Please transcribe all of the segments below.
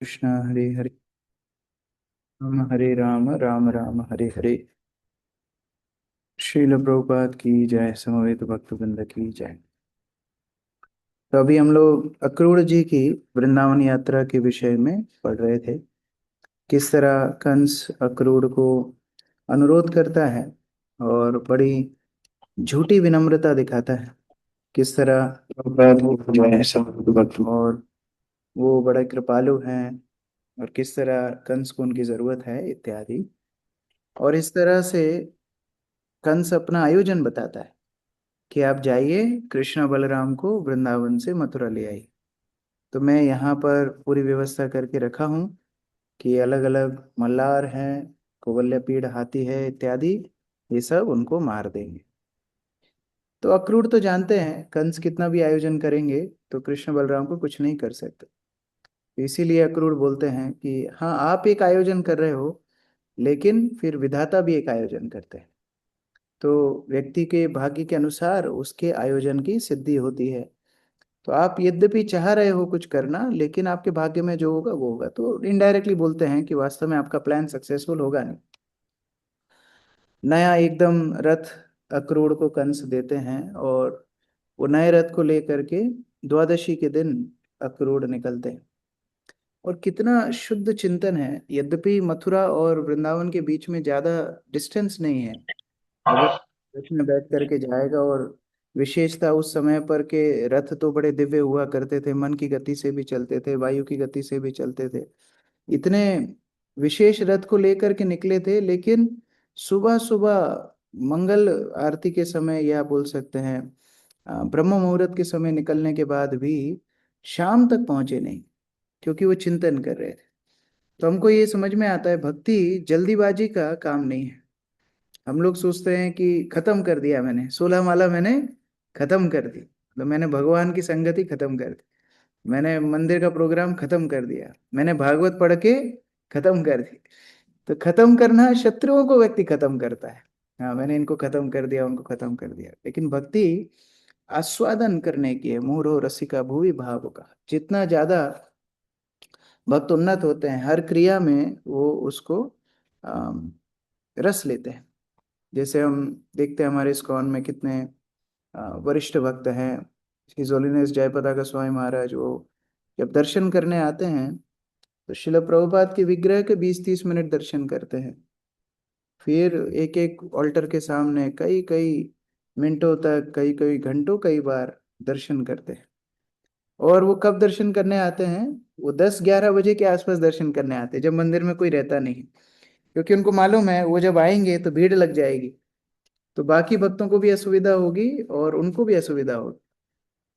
कृष्ण हरे हरे, राम हरे राम, राम राम हरे हरे। श्रील प्रभुपाद की जय, समवेत भक्तवृंद की जय। तो अभी हम लोग अक्रूर जी की वृंदावन यात्रा के विषय में पढ़ रहे थे। किस तरह कंस अक्रूर को अनुरोध करता है और बड़ी झूठी विनम्रता दिखाता है। किस तरह प्रभुपाद वो जो है समवेत भक्त और वो बड़ा कृपालु हैं, और किस तरह कंस को उनकी जरूरत है इत्यादि। और इस तरह से कंस अपना आयोजन बताता है कि आप जाइए, कृष्ण बलराम को वृंदावन से मथुरा ले आइए। तो मैं यहाँ पर पूरी व्यवस्था करके रखा हूँ कि अलग अलग मल्लार हैं, कुवलयापीड़ हाथी है इत्यादि, ये सब उनको मार देंगे। तो अक्रूर तो जानते हैं कंस कितना भी आयोजन करेंगे तो कृष्ण बलराम को कुछ नहीं कर सकते। तो इसीलिए अक्रूर बोलते हैं कि हाँ, आप एक आयोजन कर रहे हो, लेकिन फिर विधाता भी एक आयोजन करते हैं। तो व्यक्ति के भाग्य के अनुसार उसके आयोजन की सिद्धि होती है। तो आप यद्यपि चाह रहे हो कुछ करना, लेकिन आपके भाग्य में जो होगा वो होगा। तो इनडायरेक्टली बोलते हैं कि वास्तव में आपका प्लान सक्सेसफुल होगा नहीं। नया एकदम रथ अक्रूर को कंस देते हैं, और वो नए रथ को लेकर के द्वादशी के दिन अक्रूर निकलते हैं। और कितना शुद्ध चिंतन है, यद्यपि मथुरा और वृंदावन के बीच में ज्यादा डिस्टेंस नहीं है। अगर रथ में बैठ करके जाएगा, और विशेषता उस समय पर के रथ तो बड़े दिव्य हुआ करते थे, मन की गति से भी चलते थे, वायु की गति से भी चलते थे। इतने विशेष रथ को लेकर के निकले थे, लेकिन सुबह सुबह मंगल आरती के समय, या बोल सकते हैं ब्रह्म मुहूर्त के समय निकलने के बाद भी शाम तक पहुंचे नहीं, क्योंकि वो चिंतन कर रहे थे। तो हमको ये समझ में आता है भक्ति जल्दीबाजी का काम नहीं है। हम लोग सोचते हैं कि खत्म कर दिया, मैंने 16 माला मैंने खत्म कर दी, तो मैंने भगवान की संगति खत्म कर दी, मैंने मंदिर का प्रोग्राम खत्म कर दिया, मैंने भागवत पढ़ के खत्म कर दी। तो खत्म करना शत्रुओं को व्यक्ति खत्म करता है। हाँ, मैंने इनको खत्म कर दिया, उनको खत्म कर दिया। लेकिन भक्ति आस्वादन करने की है। मूढ़ो रसिका भुवि भावुका। जितना ज्यादा भक्त उन्नत होते हैं हर क्रिया में, वो उसको रस लेते हैं। जैसे हम देखते हैं हमारे इस्कॉन में कितने वरिष्ठ भक्त हैं। हिज होलीनेस जयपताका का स्वामी महाराज, वो जब दर्शन करने आते हैं तो शिल प्रभुपाद के विग्रह के 20-30 मिनट दर्शन करते हैं। फिर एक एक ऑल्टर के सामने कई कई मिनटों तक, कई कई घंटों, कई बार दर्शन करते हैं। और वो कब दर्शन करने आते हैं? वो 10-11 बजे के आसपास दर्शन करने आते हैं, जब मंदिर में कोई रहता नहीं। क्योंकि उनको मालूम है वो जब आएंगे तो भीड़ लग जाएगी, तो बाकी भक्तों को भी असुविधा होगी और उनको भी असुविधा होगी।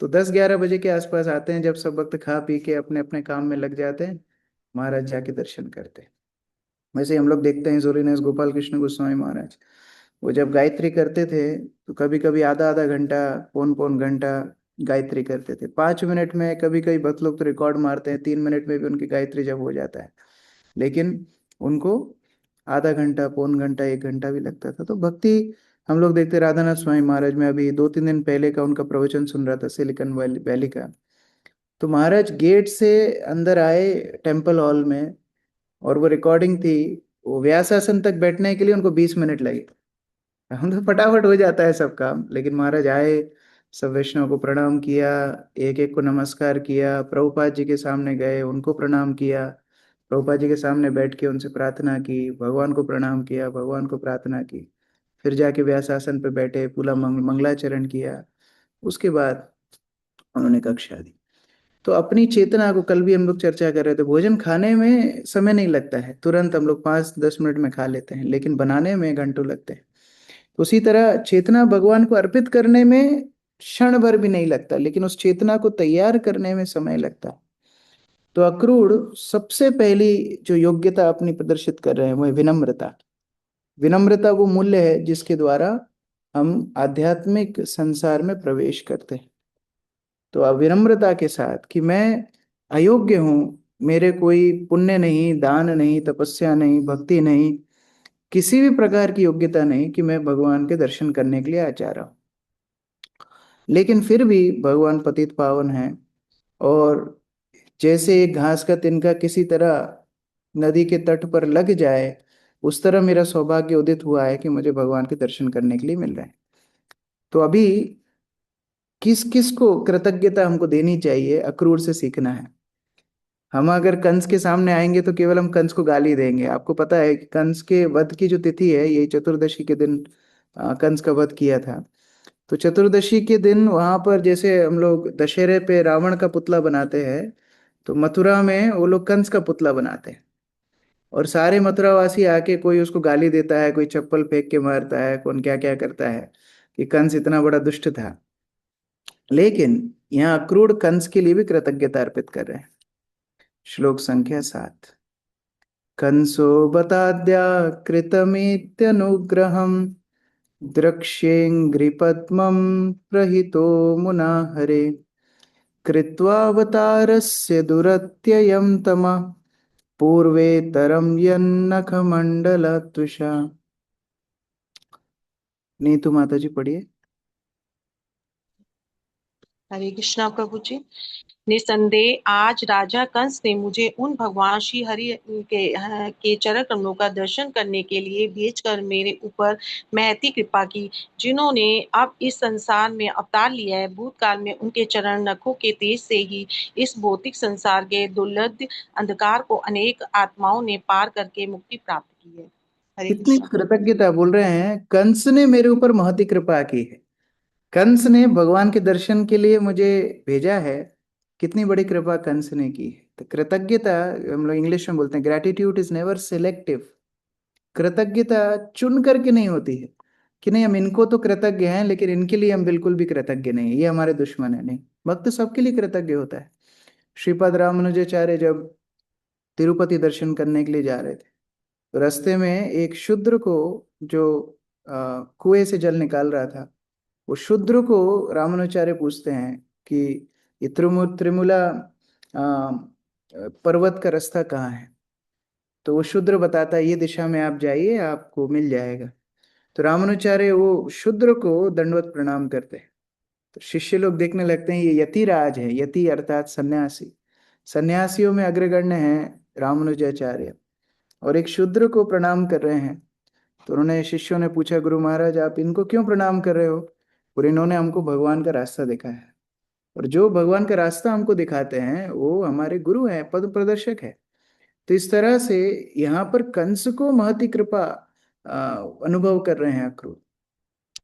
तो 10-11 बजे के आसपास आते हैं, जब सब भक्त खा पी के अपने अपने काम में लग जाते हैं, महाराज जाके दर्शन करते हैं। वैसे ही हम लोग देखते हैं जोरीनेस गोपाल कृष्ण गोस्वामी महाराज, वो जब गायत्री करते थे तो कभी कभी आधा आधा घंटा, पौन पौन घंटा गायत्री करते थे। 5 मिनट में, कभी कभी भक्त लोग तो रिकॉर्ड मारते हैं 3 मिनट में भी उनकी गायत्री जब हो जाता है। लेकिन उनको आधा घंटा, पौन घंटा, 1 घंटा भी लगता था। तो भक्ति हम लोग देखते, राधानाथ स्वामी महाराज में अभी 2-3 दिन पहले का उनका प्रवचन सुन रहा था सिलिकन वैली वैली का। तो महाराज गेट से अंदर आए टेम्पल हॉल में, और वो रिकॉर्डिंग थी, वो व्यासासन तक बैठने के लिए उनको 20 मिनट लगे। हम तो फटाफट हो जाता है सब काम, लेकिन महाराज आए, सब वैष्णव को प्रणाम किया, एक एक को नमस्कार किया, प्रभुपाद जी के सामने गए, उनको प्रणाम किया, प्रभुपाद जी के सामने बैठ के उनसे प्रार्थना की, भगवान को प्रणाम किया, भगवान को प्रार्थना की। फिर जाके व्यासासन पे बैठे, पूरा मंगलाचरण किया। उसके बाद उन्होंने कक्षा दी। तो अपनी चेतना को, कल भी हम लोग चर्चा कर रहे थे, भोजन खाने में समय नहीं लगता है, तुरंत हम लोग 5-10 मिनट में खा लेते हैं, लेकिन बनाने में घंटों लगते हैं। तो उसी तरह चेतना भगवान को अर्पित करने में क्षण भर भी नहीं लगता, लेकिन उस चेतना को तैयार करने में समय लगता है। तो अक्रूर सबसे पहली जो योग्यता अपनी प्रदर्शित कर रहे हैं वो है विनम्रता। विनम्रता वो मूल्य है जिसके द्वारा हम आध्यात्मिक संसार में प्रवेश करते हैं। तो अविनम्रता के साथ कि मैं अयोग्य हूँ, मेरे कोई पुण्य नहीं, दान नहीं, तपस्या नहीं, भक्ति नहीं, किसी भी प्रकार की योग्यता नहीं कि मैं भगवान के दर्शन करने के लिए आ जा रहा हूँ। लेकिन फिर भी भगवान पतित पावन हैं, और जैसे एक घास का तिनका किसी तरह नदी के तट पर लग जाए, उस तरह मेरा सौभाग्य उदित हुआ है कि मुझे भगवान के दर्शन करने के लिए मिल रहे हैं। तो अभी किस किस को कृतज्ञता हमको देनी चाहिए, अक्रूर से सीखना है। हम अगर कंस के सामने आएंगे तो केवल हम कंस को गाली देंगे। आपको पता है कि कंस के वध की जो तिथि है, यही चतुर्दशी के दिन कंस का वध किया था। तो चतुर्दशी के दिन वहां पर जैसे हम लोग दशहरे पे रावण का पुतला बनाते हैं, तो मथुरा में वो लोग कंस का पुतला बनाते हैं। और सारे मथुरावासी आके, कोई उसको गाली देता है, कोई चप्पल फेंक के मारता है, कौन क्या क्या करता है कि कंस इतना बड़ा दुष्ट था। लेकिन यहाँ अक्रूर कंस के लिए भी कृतज्ञता अर्पित कर रहे हैं। श्लोक संख्या 7। कंसो बताद्या कृतमेत्यनुग्रहम् द्रक्ष्येऽङ्घ्रिपद्मं प्रहितो मुना हरे कृत्वावतारस्य दुरत्ययं तमः पूर्वेतरं यन्नखमण्डलत्वषा। नीतू माता जी पढ़िए। हरे कृष्णा प्रभु जी। निसंदेह आज राजा कंस ने मुझे उन भगवान श्री हरि के चरण कमलों का दर्शन करने के लिए भेजकर मेरे ऊपर महती कृपा की, जिन्होंने अब इस संसार में अवतार लिया है। भूतकाल में उनके चरण नखों के तेज से ही इस भौतिक संसार के दुर्लभ अंधकार को अनेक आत्माओं ने पार करके मुक्ति प्राप्त की है। हरे कितनी कृष्णा प्रभु जी। कृतज्ञता बोल रहे हैं, कंस ने मेरे ऊपर महती कृपा की है। कंस ने भगवान के दर्शन के लिए मुझे भेजा है। कितनी बड़ी कृपा कंस ने की है। तो कृतज्ञता, हम लोग इंग्लिश में बोलते हैं, ग्रेटिट्यूड इज नेवर सिलेक्टिव। कृतज्ञता चुन करके नहीं होती है कि नहीं हम इनको तो कृतज्ञ हैं लेकिन इनके लिए हम बिल्कुल भी कृतज्ञ नहीं है, ये हमारे दुश्मन है। नहीं, भक्त सबके लिए कृतज्ञ होता है। श्रीपाद रामानुजाचार्य जब तिरुपति दर्शन करने के लिए जा रहे थे, तो रास्ते में एक शूद्र को, जो कुएं से जल निकाल रहा था, वो शूद्र को रामानुचार्य पूछते हैं कि ये त्रिमुला पर्वत का रास्ता कहाँ है। तो वो शूद्र बताता है, ये दिशा में आप जाइए, आपको मिल जाएगा। तो रामानुचार्य वो शूद्र को दंडवत प्रणाम करते हैं। तो शिष्य लोग देखने लगते हैं, ये यतिराज है। यति अर्थात सन्यासी। सन्यासियों में अग्रगण्य है रामानुजाचार्य, और एक शूद्र को प्रणाम कर रहे हैं। तो उन्होंने, शिष्यों ने पूछा, गुरु महाराज आप इनको क्यों प्रणाम कर रहे हो। और इन्होंने हमको भगवान का रास्ता दिखाया है, और जो भगवान का रास्ता हमको दिखाते हैं वो हमारे गुरु हैं, पद प्रदर्शक है। तो इस तरह से यहाँ पर कंस को महती कृपा अनुभव कर रहे हैं अक्रूर।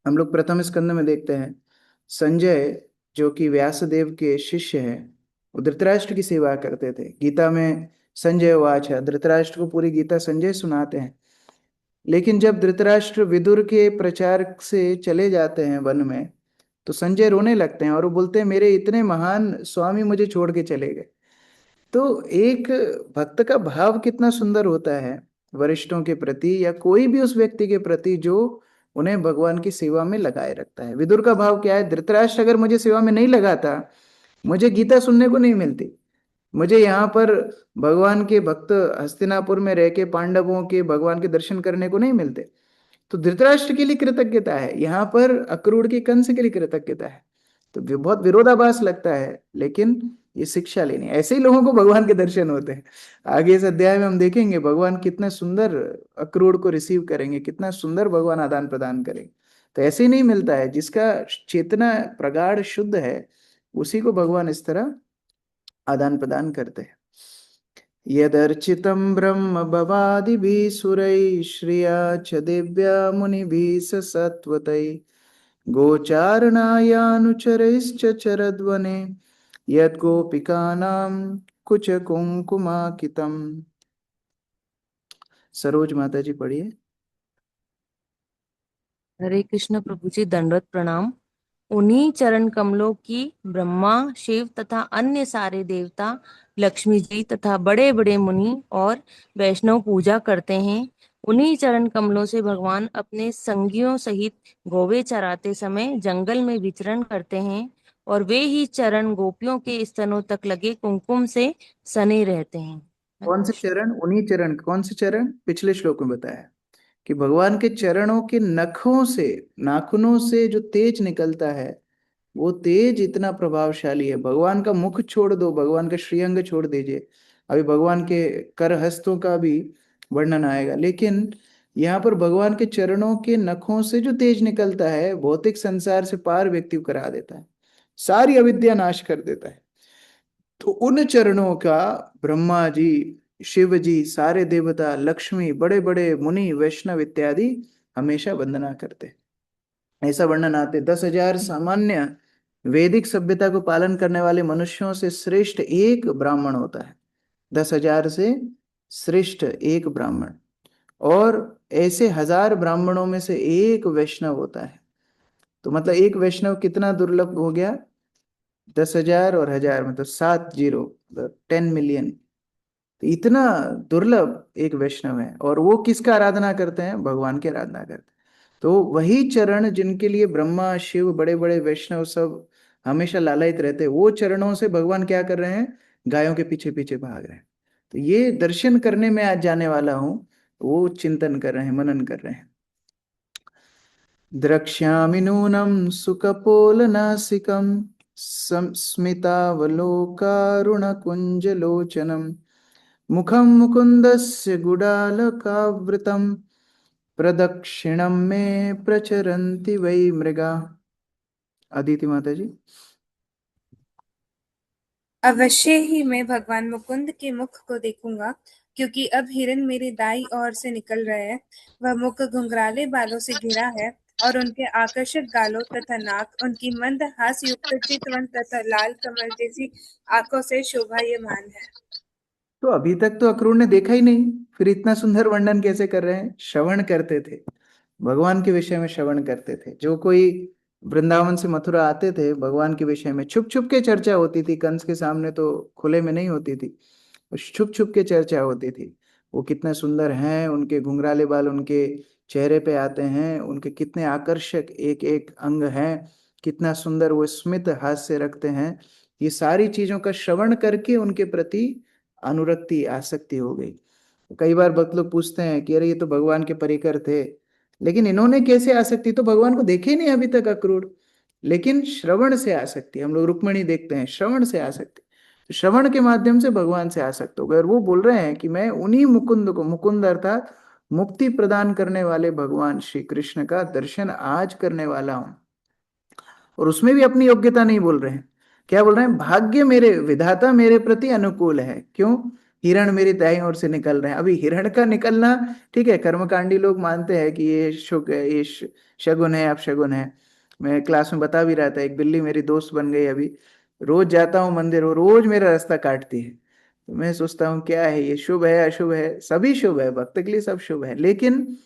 हम लोग प्रथम स्कंद में देखते हैं, संजय जो कि व्यासदेव के शिष्य हैं, वो धृतराष्ट्र की सेवा करते थे। गीता में संजय वाच है, धृतराष्ट्र को पूरी गीता संजय सुनाते हैं। लेकिन जब धृतराष्ट्र विदुर के प्रचार से चले जाते हैं वन में, तो संजय रोने लगते हैं और वो बोलते हैं, मेरे इतने महान स्वामी मुझे छोड़ के चले गए। तो एक भक्त का भाव कितना सुंदर होता है वरिष्ठों के प्रति, या कोई भी उस व्यक्ति के प्रति जो उन्हें भगवान की सेवा में लगाए रखता है। विदुर का भाव क्या है, धृतराष्ट्र अगर मुझे सेवा में नहीं लगाता, मुझे गीता सुनने को नहीं मिलती, मुझे यहाँ पर भगवान के भक्त हस्तिनापुर में रह के पांडवों के भगवान के दर्शन करने को नहीं मिलते। तो धृतराष्ट्र के लिए कृतज्ञता है, यहाँ पर अक्रूर के कंस के लिए कृतज्ञता है। तो बहुत विरोधाभास लगता है, लेकिन ये शिक्षा लेनी है। ऐसे ही लोगों को भगवान के दर्शन होते हैं। आगे इस अध्याय में हम देखेंगे भगवान कितना सुंदर अक्रूर को रिसीव करेंगे, कितना सुंदर भगवान आदान प्रदान करेंगे। तो ऐसे ही नहीं मिलता है, जिसका चेतना प्रगाढ़ शुद्ध है उसी को भगवान इस तरह आदान प्रदान करते हैं। यदर्चितं ब्रह्म भवादिभिः सुरैः श्रिया च दिव्या मुनिभिः स सत्वतैः गोचारणायानुचरैश्च चरद्वने यद्गोपिकानां कुचकुङ्कुमाकितम्। सरोज माता जी पढ़िए। हरे कृष्ण प्रभु जी, दंडवत प्रणाम। उन्हीं चरण कमलों की ब्रह्मा, शिव तथा अन्य सारे देवता, लक्ष्मी जी तथा बड़े बड़े मुनि और वैष्णव पूजा करते हैं। उन्हीं चरण कमलों से भगवान अपने संगियों सहित गोवे चराते समय जंगल में विचरण करते हैं, और वे ही चरण गोपियों के स्तनों तक लगे कुमकुम से सने रहते हैं। हरे कौन से कृष्ण। चरण, उन्हीं चरण, कौन से चरण, पिछले श्लोक में बताया कि भगवान के चरणों के नखों से, नाखूनों से जो तेज निकलता है, वो तेज इतना प्रभावशाली है। भगवान का मुख छोड़ दो, भगवान का श्रीअंग छोड़ दीजिए, अभी भगवान के कर हस्तों का भी वर्णन आएगा, लेकिन यहाँ पर भगवान के चरणों के नखों से जो तेज निकलता है, भौतिक संसार से पार व्यक्ति को करा देता है, सारी अविद्या नाश कर देता है। तो उन चरणों का ब्रह्मा जी, शिव जी, सारे देवता, लक्ष्मी, बड़े बड़े मुनि, वैष्णव इत्यादि हमेशा वंदना करते हैं। ऐसा वर्णन आते 10,000 सामान्य वैदिक सभ्यता को पालन करने वाले मनुष्यों से श्रेष्ठ एक ब्राह्मण होता है। 10,000 से श्रेष्ठ एक ब्राह्मण, और ऐसे 1,000 ब्राह्मणों में से एक वैष्णव होता है। तो मतलब एक वैष्णव कितना दुर्लभ हो गया, 10,000 और 1,000 मतलब 7 जीरो, 10 मिलियन। तो इतना दुर्लभ एक वैष्णव है, और वो किसका आराधना करते हैं, भगवान की आराधना करते हैं। तो वही चरण जिनके लिए ब्रह्मा शिव बड़े बड़े वैष्णव सब हमेशा लालायित रहते हैं, वो चरणों से भगवान क्या कर रहे हैं, गायों के पीछे पीछे भाग रहे हैं। तो ये दर्शन करने में आज जाने वाला हूँ, वो चिंतन कर रहे हैं, मनन कर रहे हैं। द्रक्ष्यामि नूनं सुकपोलनासिकं स्मितावलोकारुणकुञ्जलोचनं मुखं मुकुन्दस्य गुडालकावृतं प्रदक्षिणं मे प्रचरन्ति वै मृगा। अदिति माता जी। अवश्य ही मैं भगवान मुकुंद के मुख को देखूंगा, क्योंकि अब हिरन मेरे दाईं ओर से निकल रहे हैं। वह मुख घुंघराले बालों से घिरा है, और उनके आकर्षक गालों तथा नाक उनकी मंद हास्य युक्त चितवन तथा लाल कमल जैसी आंखों से शोभायमान है। तो अभी तक तो अक्रूर ने देखा ही नहीं, फिर इतना सुंदर वर्णन कैसे कर रहे हैं। श्रवण करते थे, भगवान के विषय में श्रवण करते थे। जो कोई वृंदावन से मथुरा आते थे, भगवान के विषय में छुप छुप के चर्चा होती थी, कंस के सामने तो खुले में नहीं होती थी, छुप छुप के चर्चा होती थी। वो कितने सुंदर हैं, उनके घुंघराले बाल उनके चेहरे पे आते हैं, उनके कितने आकर्षक एक एक अंग हैं, कितना सुंदर वो स्मित हास्य रखते हैं। ये सारी चीजों का श्रवण करके उनके प्रति अनुरक्ति, आसक्ति हो गई। कई बार भक्त लोग पूछते हैं कि अरे ये तो भगवान के परिकर थे, लेकिन इन्होंने कैसे आसक्ति, तो भगवान को देखे ही नहीं अभी तक अक्रूर, लेकिन श्रवण से आसक्ति। हम लोग रुक्मणी देखते हैं, श्रवण से आसक्ति, तो श्रवण के माध्यम से भगवान से आसक्त हो गए। और वो बोल रहे हैं कि मैं उन्हीं मुकुंद को, मुकुंद अर्थात मुक्ति प्रदान करने वाले भगवान श्री कृष्ण का दर्शन आज करने वाला हूं। और उसमें भी अपनी योग्यता नहीं बोल रहे हैं, क्या बोल रहे हैं, भाग्य मेरे, विधाता मेरे प्रति अनुकूल है। क्यों, हिरण मेरी दाईं ओर से निकल रहे हैं। अभी हिरण का निकलना ठीक है, कर्मकांडी लोग मानते हैं कि ये शुभ है, ये शगुन है, आप शगुन है। मैं क्लास में बता भी रहा था, एक बिल्ली मेरी दोस्त बन गई अभी। रोज जाता हूँ मंदिर, वो रोज मेरा रास्ता काटती है। तो मैं सोचता हूँ क्या है ये, शुभ है अशुभ है, सभी शुभ है, भक्त के लिए सब शुभ है। लेकिन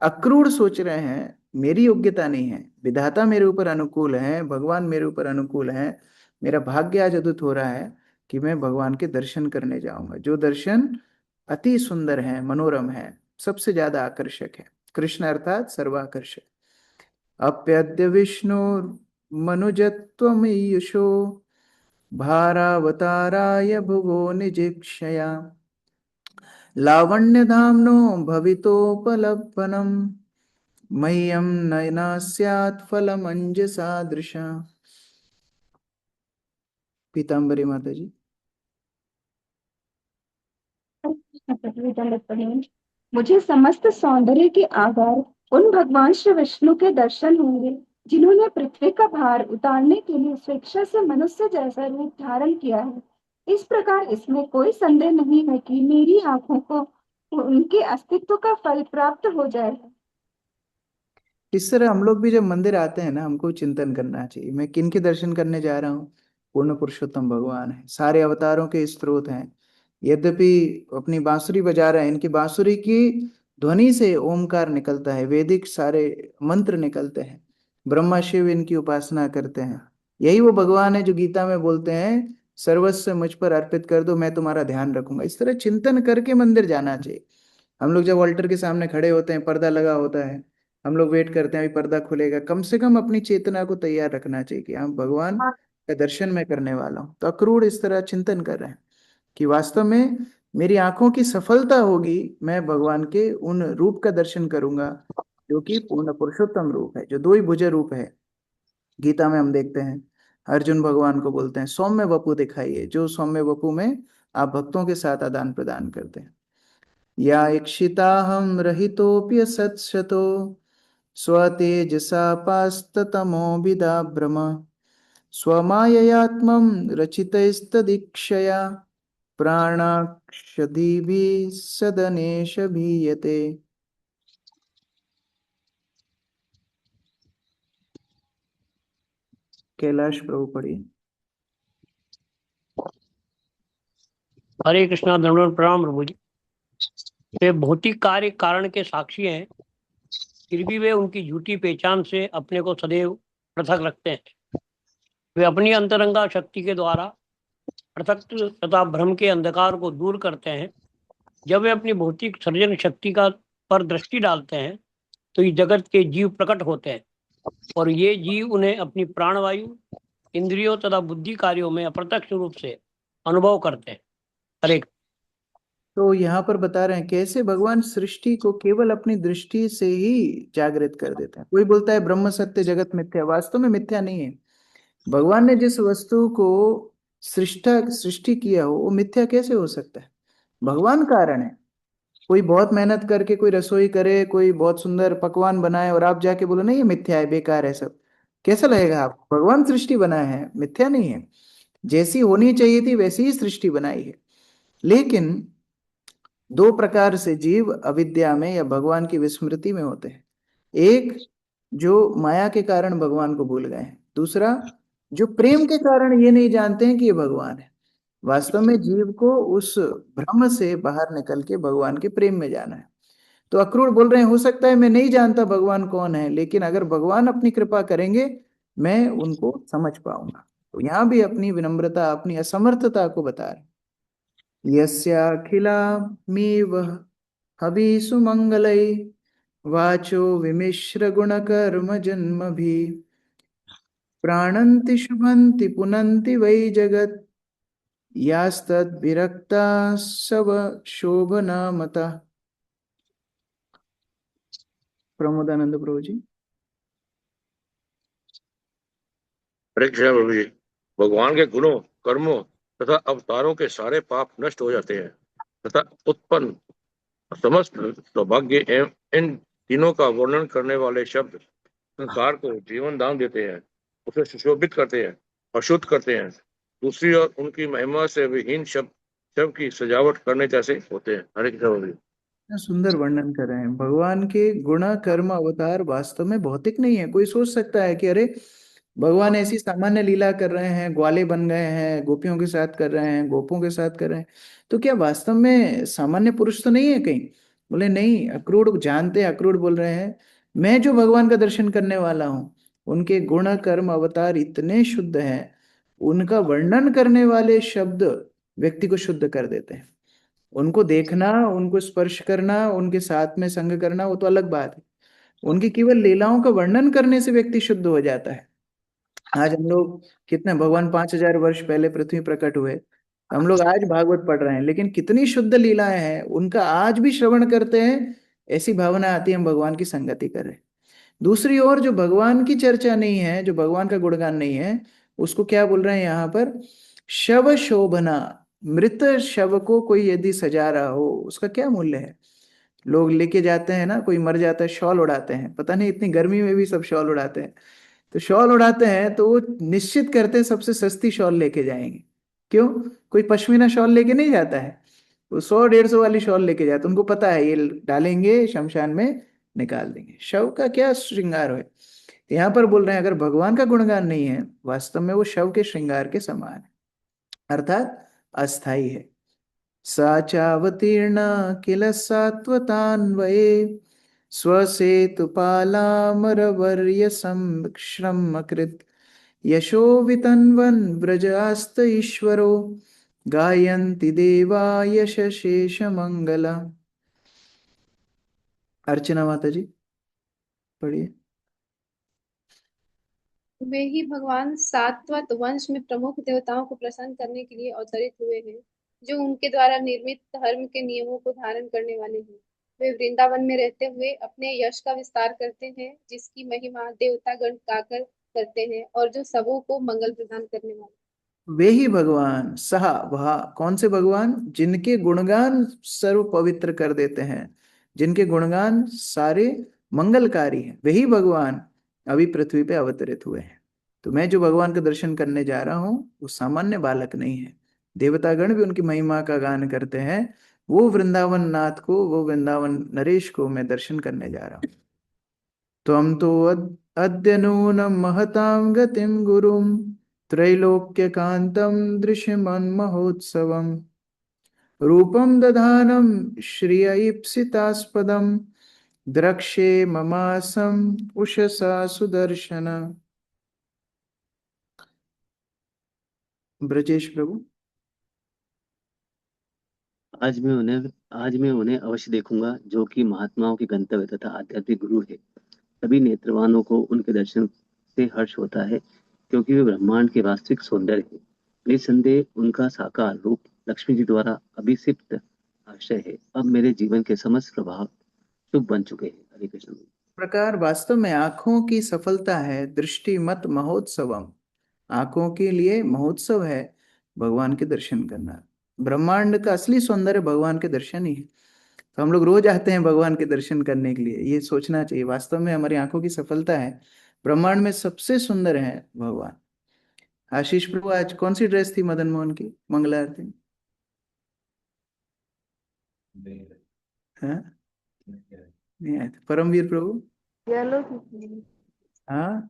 अक्रूर सोच रहे हैं मेरी योग्यता नहीं है, विधाता मेरे ऊपर अनुकूल है, भगवान मेरे ऊपर अनुकूल है, मेरा भाग्य आज अद्भुत हो रहा है कि मैं भगवान के दर्शन करने जाऊंगा, जो दर्शन अति सुंदर है, मनोरम है, सबसे ज्यादा आकर्षक है। कृष्ण अर्थात सर्वाकर्षक। अप्यद्य विष्णु मनुजत्वमीयुषो भारावताराय भुवो निजीक्षया लावण्यधाम्नो भवितोपलब्धनम् मह्यम नयना स्यात् फलमंजसादृशा। पीताम्बरी माता जी। मुझे समस्त सौंदर्य के आधार उन भगवान श्री विष्णु के दर्शन होंगे, जिन्होंने पृथ्वी का भार उतारने के लिए स्वेच्छा से मनुष्य जैसा रूप धारण किया है। इस प्रकार इसमें कोई संदेह नहीं है कि मेरी आंखों को उनके अस्तित्व का फल प्राप्त हो जाएगा। इस तरह हम लोग भी जब मंदिर आते हैं ना, हमको चिंतन करना चाहिए, मैं किन के दर्शन करने जा रहा हूँ। पूर्ण पुरुषोत्तम भगवान है, सारे अवतारों के स्रोत हैं। यद्यपि अपनी बांसुरी बजा रहे हैं, इनकी बांसुरी की ध्वनि से ओमकार निकलता है, वैदिक सारे मंत्र निकलते हैं, ब्रह्मा शिव इनकी उपासना करते हैं। यही वो भगवान है जो गीता में बोलते हैं, सर्वस्व मुझ पर अर्पित कर दो, मैं तुम्हारा ध्यान रखूंगा। इस तरह चिंतन करके मंदिर जाना चाहिए। हम लोग जब ऑल्टर के सामने खड़े होते हैं, पर्दा लगा होता है, हम लोग वेट करते हैं अभी पर्दा खुलेगा, कम से कम अपनी चेतना को तैयार रखना चाहिए कि हाँ भगवान का दर्शन मैं करने वाला हूँ। तो अक्रूर इस तरह चिंतन कर रहे हैं कि वास्तव में मेरी आंखों की सफलता होगी, मैं भगवान के उन रूप का दर्शन करूंगा जो कि पूर्ण पुरुषोत्तम रूप है, जो दो ही भुज रूप है। गीता में हम देखते हैं अर्जुन भगवान को बोलते हैं सौम्य वपु दिखाइए, जो सौम्य वपु में आप भक्तों के साथ आदान प्रदान करते हैं। या इक्षिताहम रहितोप्य सत्सतो स्वतेजसा पास्ततमो विदाभ्रम स्वमाययात्मं रचितैस्तदीक्षया प्राणाक्षदीभिः सदनेश भीयते। कैलाश प्रभु पढ़िए। हरे कृष्णा, दंडवत प्रणाम प्रभु जी। वे भौतिक कार्य कारण के साक्षी हैं, फिर भी वे उनकी झूठी पहचान से अपने को सदैव पृथक रखते हैं। वे अपनी अंतरंगा शक्ति के द्वारा पृथक तथा भ्रम के अंधकार को दूर करते हैं। जब वे अपनी भौतिक सर्जन शक्ति का पर दृष्टि डालते हैं तो इस जगत के जीव प्रकट होते हैं और ये जीव उन्हें अपनी प्राणवायु, इंद्रियों तथा बुद्धि कार्यों में अप्रत्यक्ष रूप से अनुभव करते हैं। हरे। तो यहाँ पर बता रहे हैं कैसे भगवान सृष्टि को केवल अपनी दृष्टि से ही जागृत कर देते हैं। कोई बोलता है ब्रह्म सत्य जगत मिथ्या, वास्तव में मिथ्या नहीं है। भगवान ने जिस वस्तु को सृष्टि किया हो वो मिथ्या कैसे हो सकता है? भगवान कारण है। कोई बहुत मेहनत करके कोई रसोई करे, कोई बहुत सुंदर पकवान बनाए और आप जाके बोलो नहीं ये मिथ्या है, बेकार है सब, कैसा लगेगा आपको? भगवान सृष्टि बनाए है, मिथ्या नहीं है। जैसी होनी चाहिए थी वैसी ही सृष्टि बनाई है। लेकिन दो प्रकार से जीव अविद्या में या भगवान की विस्मृति में होते हैं। एक जो माया के कारण भगवान को भूल गए हैं, दूसरा जो प्रेम के कारण ये नहीं जानते हैं कि ये भगवान है। वास्तव में जीव को उस भ्रम से बाहर निकल के भगवान के प्रेम में जाना है। तो अक्रूर बोल रहे हैं हो सकता है मैं नहीं जानता भगवान कौन है, लेकिन अगर भगवान अपनी कृपा करेंगे मैं उनको समझ पाऊंगा। तो यहाँ भी अपनी विनम्रता, अपनी असमर्थता को बता रहे हैं। यस्याखिलामीव हविषु मंगलै वाचो विमिश्र गुणकर्म जन्मभि प्राणन्ति शुभन्ति पुनन्ति वै जगत् यास्तद्विरक्ता सव शोभना मता। प्रमोदानंद प्रभु जी। हरे कृष्ण प्रभु जी। भगवान के गुणों, कर्मों तथा अवतारों के सारे पाप नष्ट हो जाते हैं तथा उत्पन्न समस्त सौभाग्य एवं इन तीनों का वर्णन करने वाले शब्द संसार को जीवन दान देते हैं, उसे सुशोभित करते हैं, अशुद्ध करते हैं। दूसरी ओर उनकी महिमा से विहीन शब्द की सजावट करने जैसे होते हैं। हरे कृष्ण प्रभु जी। इतना सुंदर वर्णन कर रहे हैं भगवान के गुण कर्म अवतार वास्तव में भौतिक नहीं है। कोई सोच सकता है कि अरे भगवान ऐसी सामान्य लीला कर रहे हैं, ग्वाले बन गए हैं, गोपियों के साथ कर रहे हैं, गोपों के साथ कर रहे हैं, तो क्या वास्तव में सामान्य पुरुष तो नहीं है कहीं? बोले नहीं। अक्रूर जानते हैं, अक्रूर बोल रहे हैं मैं जो भगवान का दर्शन करने वाला हूँ उनके गुण कर्म अवतार इतने शुद्ध हैं, उनका वर्णन करने वाले शब्द व्यक्ति को शुद्ध कर देते हैं। उनको देखना, उनको स्पर्श करना, उनके साथ में संग करना वो तो अलग बात है। उनकी केवल लीलाओं का वर्णन करने से व्यक्ति शुद्ध हो जाता है। आज हम लोग कितने, भगवान 5,000 वर्ष पहले पृथ्वी प्रकट हुए, हम लोग आज भागवत पढ़ रहे हैं, लेकिन कितनी शुद्ध लीलाएं हैं उनका आज भी श्रवण करते हैं, ऐसी भावना आती है हम भगवान की संगति करें। दूसरी ओर जो भगवान की चर्चा नहीं है, जो भगवान का गुणगान नहीं है, उसको क्या बोल रहे हैं यहाँ पर? शव शोभना। मृत शव को कोई यदि सजा रहा हो उसका क्या मूल्य है? लोग लेके जाते हैं ना, कोई मर जाता है शॉल उड़ाते हैं, पता नहीं इतनी गर्मी में भी सब शॉल उड़ाते हैं। तो शॉल उड़ाते हैं तो वो निश्चित करते हैं सबसे सस्ती शॉल लेके जाएंगे। क्यों? कोई पश्मीना शॉल लेके नहीं जाता है, वो 100-150 वाली शॉल लेके जाते हैं। उनको पता है ये डालेंगे शमशान में निकाल देंगे, शव का क्या श्रृंगार है। यहाँ पर बोल रहे हैं अगर भगवान का गुणगान नहीं है, वास्तव में वो शव के श्रृंगार के समान है, अर्थात अस्थाई है। सा चावतीर्ण किल सात्वतान्वये स्वसेतुपालामरवर्य संश्रमकृत यशो वितन्वन् व्रजास्त ईश्वरो गायन्ति देवा यशशेष मंगला। अर्चना माता जी पढ़िए। वे ही भगवान सात्वत वंश में प्रमुख देवताओं को प्रसन्न करने के लिए अवतरित हुए हैं, जो उनके द्वारा निर्मित धर्म के नियमों को धारण करने वाले हैं। वे वृंदावन में रहते हुए अपने यश का विस्तार करते हैं, जिसकी महिमा देवतागण गाकर करते हैं और जो सबों को मंगल प्रदान करने वाले। वे ही भगवान सह, वह कौन से भगवान? जिनके गुणगान सर्व पवित्र कर देते हैं, जिनके गुणगान सारे मंगलकारी हैं, वही भगवान अभी पृथ्वी पे अवतरित हुए हैं। तो मैं जो भगवान का दर्शन करने जा रहा हूँ वो सामान्य बालक नहीं है। देवतागण भी उनकी महिमा का गान करते हैं। वो वृंदावन नाथ को, वो वृंदावन नरेश को मैं दर्शन करने जा रहा हूँ। तो हम तो अद्य नूनं महतां गतिं गुरुं त्रैलोक्यकान्तं दृश्यमन्महोत्सवम् रूपं दधानं श्रियईप्सितास्पदं द्रक्ष्ये ममासम् उषसा सुदर्शन। ब्रजेश प्रभु। आज मैं उन्हें अवश्य देखूंगा, जो कि महात्माओं के गंतव्य तथा आध्यात्मिक गुरु है। सभी नेत्रवानों को उनके दर्शन से हर्ष होता है, क्योंकि वे ब्रह्मांड के वास्तविक सौंदर्य है। निसंदेह उनका साकार रूप लक्ष्मी जी द्वारा अभिषिक्त आश्रय है। अब मेरे जीवन के समस्त प्रभाव शुभ बन चुके हैं। हरे कृष्ण। प्रकार वास्तव में आंखों की सफलता है दृष्टि मत महोत्सवम। आंखों के लिए महोत्सव है भगवान के दर्शन करना। ब्रह्मांड का असली सौंदर्य भगवान के दर्शन ही है। तो हम लोग रोज आते हैं भगवान के दर्शन करने के लिए। ये सोचना चाहिए, वास्तव में हमारी आंखों की सफलता है। ब्रह्मांड में सबसे सुंदर है भगवान। आशीष प्रभु, आज कौन सी ड्रेस थी मदन मोहन की मंगला आरती में? हाँ, नहीं आए थे। परमवीर प्रभु? हाँ,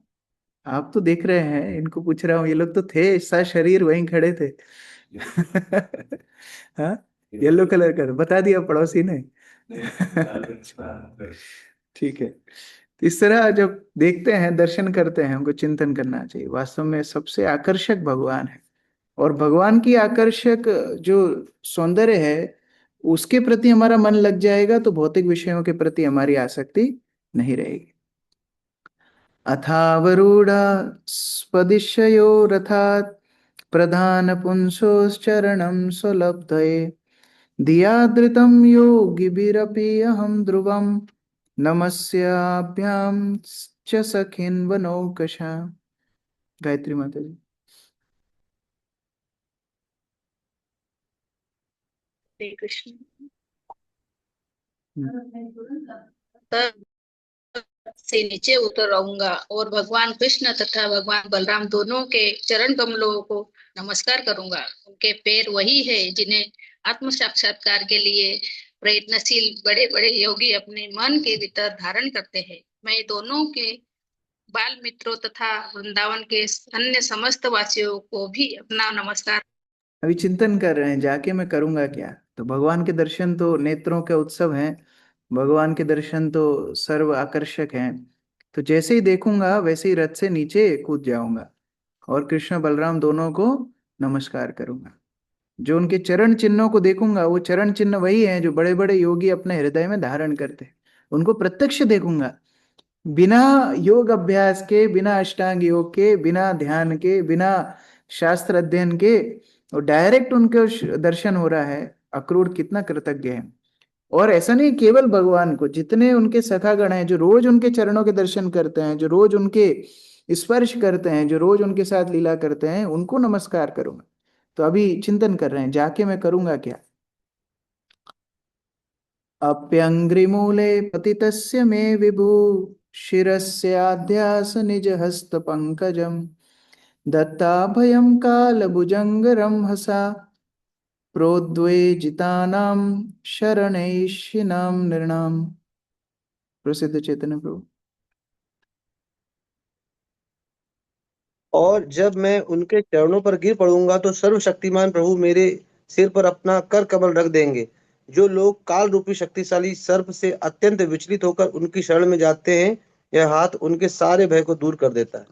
आप तो देख रहे हैं, इनको पूछ रहा हूँ। ये लोग तो थे, सा शरीर वहीं खड़े थे। हाँ, येलो कलर का बता दिया पड़ोसी ने। ठीक है। तो इस तरह जब देखते हैं, दर्शन करते हैं, हमको चिंतन करना चाहिए। वास्तव में सबसे आकर्षक भगवान है, और भगवान की आकर्षक जो सौंदर्य है उसके प्रति हमारा मन लग जाएगा तो भौतिक विषयों के प्रति हमारी आसक्ति नहीं रहेगी। अथावरूढ़ा स्पदिशयो रथात् प्रधान पुंसोश्चरणं स्वलब्धये धियादृतं योगिभिरपि अहं ध्रुवं नमस्याभ्यां च सखिन् वनौकशा। गायत्री माता जी। हरे कृष्ण। से नीचे उतर आऊंगा और भगवान कृष्ण तथा भगवान बलराम दोनों के चरण कमलों को नमस्कार करूंगा। उनके पैर वही है जिन्हें आत्म साक्षात्कार के लिए प्रयत्नशील बड़े बड़े योगी अपने मन के भीतर धारण करते हैं। मैं दोनों के बाल मित्रों तथा वृंदावन के अन्य समस्त वासियों को भी अपना नमस्कार। अभी चिंतन कर रहे हैं जाके मैं करूंगा क्या। तो भगवान के दर्शन तो नेत्रों के उत्सव हैं, भगवान के दर्शन तो सर्व आकर्षक हैं। तो जैसे ही देखूंगा वैसे ही रथ से नीचे कूद जाऊंगा और कृष्ण बलराम दोनों को नमस्कार करूंगा। जो उनके चरण चिन्हों को देखूंगा, वो चरण चिन्ह वही हैं जो बड़े बड़े योगी अपने हृदय में धारण करते हैं। उनको प्रत्यक्ष देखूंगा, बिना योग अभ्यास के, बिना अष्टांग योग के, बिना ध्यान के, बिना शास्त्र अध्ययन के, और डायरेक्ट उनके दर्शन हो रहा है। अक्रूर कितना कृतज्ञ है। और ऐसा नहीं केवल भगवान को, जितने उनके सखागण हैं जो रोज उनके चरणों के दर्शन करते हैं, जो रोज उनके स्पर्श करते हैं, जो रोज उनके साथ लीला करते हैं, उनको नमस्कार करूंगा। तो अभी चिंतन कर रहे हैं जाके मैं करूंगा क्या। अप्यंग्रिमूले पतितस्य मे विभु शिरस्याध्यास निज हस्त पंकजम दत्ताभयं कालभुजंगरंहसा प्रोद्वेजितानां शरणैषिणां नृणाम्। प्रसिद्ध चैतन्य प्रभु। और जब मैं उनके चरणों पर गिर पड़ूंगा तो सर्वशक्तिमान प्रभु मेरे सिर पर अपना कर कमल रख देंगे। जो लोग काल रूपी शक्तिशाली सर्प से अत्यंत विचलित होकर उनकी शरण में जाते हैं, यह हाथ उनके सारे भय को दूर कर देता है।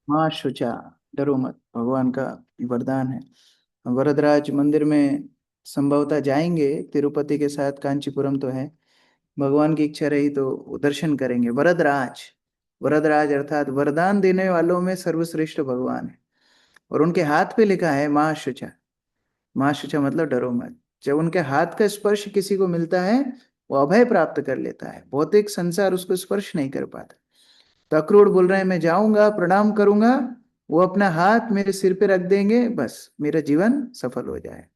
मां शुचा, डरो मत, भगवान का वरदान है। वरदराज मंदिर में संभवतः जाएंगे, तिरुपति के साथ कांचीपुरम तो है। भगवान की इच्छा रही तो दर्शन करेंगे। वरदराज, वरदराज अर्थात वरदान देने वालों में सर्वश्रेष्ठ भगवान है। और उनके हाथ पे लिखा है मां शुचा। मां शुचा मतलब डरो मत। जब उनके हाथ का स्पर्श किसी को मिलता है वो अभय प्राप्त कर लेता है। भौतिक संसार उसको स्पर्श नहीं कर पाता। तो अक्रूर बोल रहे हैं मैं जाऊंगा, प्रणाम करूंगा, वो अपना हाथ मेरे सिर पे रख देंगे, बस मेरा जीवन सफल हो जाए।